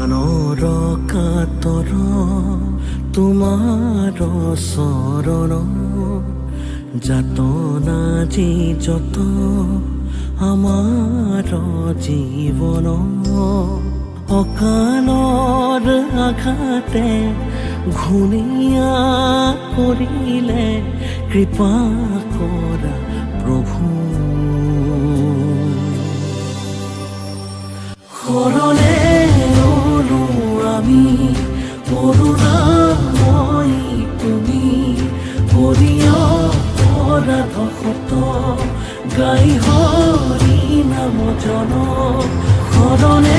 প্ৰাণৰ কাতৰ তোমাৰ চৰণ যাতনা যি যত আমাৰ জীৱন অকালৰ আঘাতে ঘূণীয়া কৰিলে কৃপা কৰা প্ৰভু শৰণে ললো আমি কৰোণাময়ী তুমি কৰিয় অপৰাধ শত গাই হৰি নাম জন শৰণে